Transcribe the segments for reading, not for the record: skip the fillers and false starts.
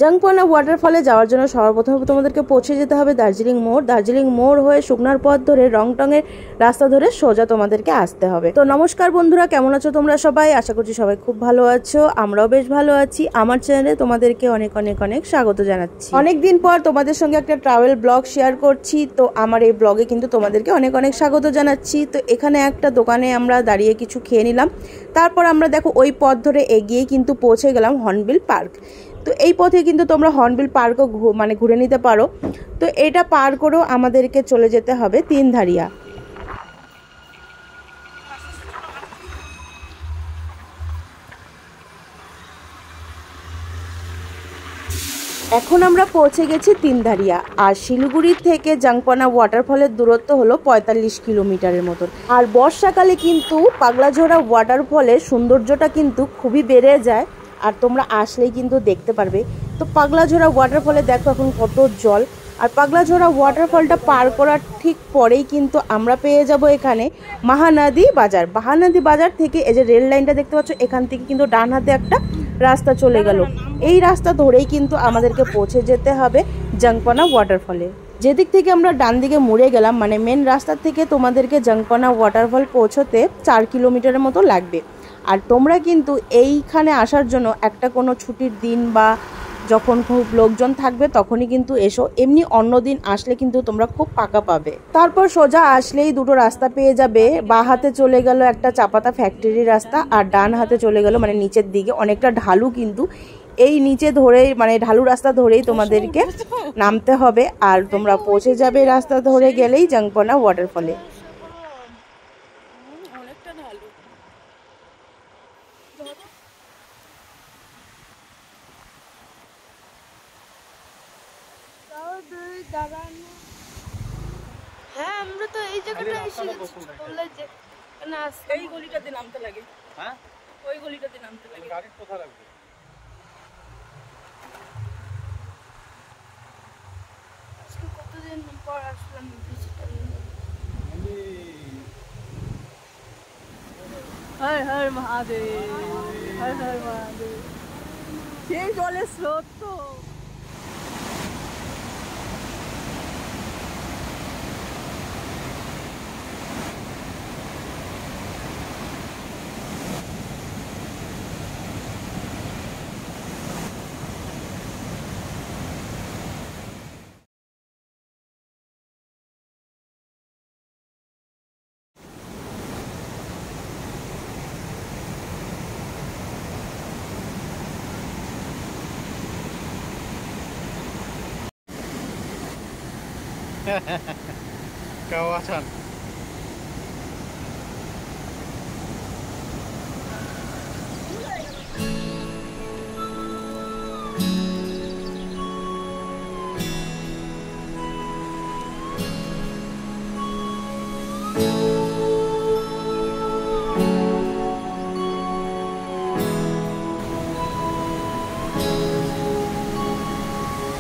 জাংপনা ওয়াটারফলে যাওয়ার জন্য সর্বপ্রথম তোমাদেরকে পৌঁছে যেতে হবে দার্জিলিং মোড়। দার্জিলিং মোড় হয়ে শুকনার পথ ধরে রংটংয়ের রাস্তা ধরে সোজা তোমাদেরকে আসতে হবে। তো নমস্কার বন্ধুরা, কেমন আছো তোমরা সবাই? আশা করছি সবাই খুব ভালো আছো, আমরাও বেশ ভালো আছি। আমার চ্যানেলে তোমাদেরকে অনেক অনেক অনেক স্বাগত জানাচ্ছি। অনেকদিন পর তোমাদের সঙ্গে একটা ট্রাভেল ব্লগ শেয়ার করছি। তো আমার এই ব্লগে কিন্তু তোমাদেরকে অনেক অনেক স্বাগত জানাচ্ছি। তো এখানে একটা দোকানে আমরা দাঁড়িয়ে কিছু খেয়ে নিলাম। তারপর আমরা দেখো ওই পথ ধরে এগিয়ে কিন্তু পৌঁছে গেলাম হর্নবিল পার্ক। তো এই পথে কিন্তু তোমরা হর্নবিল পার্কও ঘুরে নিতে পারো। তো এটা পার করেও আমাদেরকে চলে যেতে হবে তিনধারিয়া। এখন আমরা পৌঁছে গেছি তিনধারিয়া। আর শিলিগুড়ি থেকে জাংপনা ওয়াটারফলের দূরত্ব হলো 45 কিলোমিটারের মতন। আর বর্ষাকালে কিন্তু পাগলাঝোড়া ওয়াটারফলের সৌন্দর্যটা কিন্তু খুবই বেড়ে যায়। আর তোমরা আসলেই কিন্তু দেখতে পারবে। তো পাগলাঝোড়া ওয়াটারফলে দেখো এখন কত জল। আর পাগলাঝোড়া ওয়াটারফলটা পার করার ঠিক পরেই কিন্তু আমরা পেয়ে যাব এখানে মহানদী বাজার। মহানদী বাজার থেকে এই যে রেল লাইনটা দেখতে পাচ্ছ, এখান থেকে কিন্তু ডান হাতে একটা রাস্তা চলে গেল। এই রাস্তা ধরেই কিন্তু আমাদেরকে পৌঁছে যেতে হবে জাংপনা ওয়াটারফলে। যেদিক থেকে আমরা ডান দিকে মুড়ে গেলাম, মানে মেন রাস্তা থেকে তোমাদেরকে জাংপনা ওয়াটারফল পৌঁছতে 4 কিলোমিটারের মতো লাগবে। আর তোমরা কিন্তু এইখানে আসার জন্য একটা কোনো ছুটির দিন বা যখন খুব লোকজন থাকবে তখনই কিন্তু এসো। এমনি অন্য দিন আসলে কিন্তু তোমরা খুব ফাঁকা পাবে। তারপর সোজা আসলেই দুটো রাস্তা পেয়ে যাবে। বাঁ হাতে চলে গেল একটা চাপাতা ফ্যাক্টরি রাস্তা, আর ডান হাতে চলে গেল মানে নিচের দিকে অনেকটা ঢালু। কিন্তু এই নিচে ধরেই মানে ঢালু রাস্তা ধরেই তোমাদেরকে নামতে হবে। আর তোমরা পৌঁছে যাবে রাস্তা ধরে গেলেই জাংপনা ওয়াটারফলে। হ্যাঁ, আমরা তো এই জায়গাটা এসে গেছি। বললে যে না, এই গলিটাতে নামতে লাগে। হ্যাঁ, ওই গলিটাতে নামতে লাগে। গাড়ি কোথায় রাখবে? আজকে কতদিন পর আসলাম ডিজিটাল। হর হর মহাদেব, হর হর মহাদেব। সেই জলের স্রোত তো। Kawasan.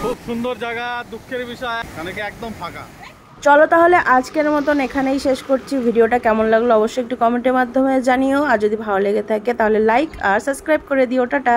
খুব সুন্দর জায়গা, দুঃখের বিষয় এখানে একদম ফাঁকা। চলো তাহলে আজকের মতন এখানেই শেষ করছি। ভিডিওটা কেমন লাগলো অবশ্যই একটু কমেন্টের মাধ্যমে জানিও। আর যদি ভালো লেগে থাকে তাহলে লাইক আর সাবস্ক্রাইব করে দিও। টাটা।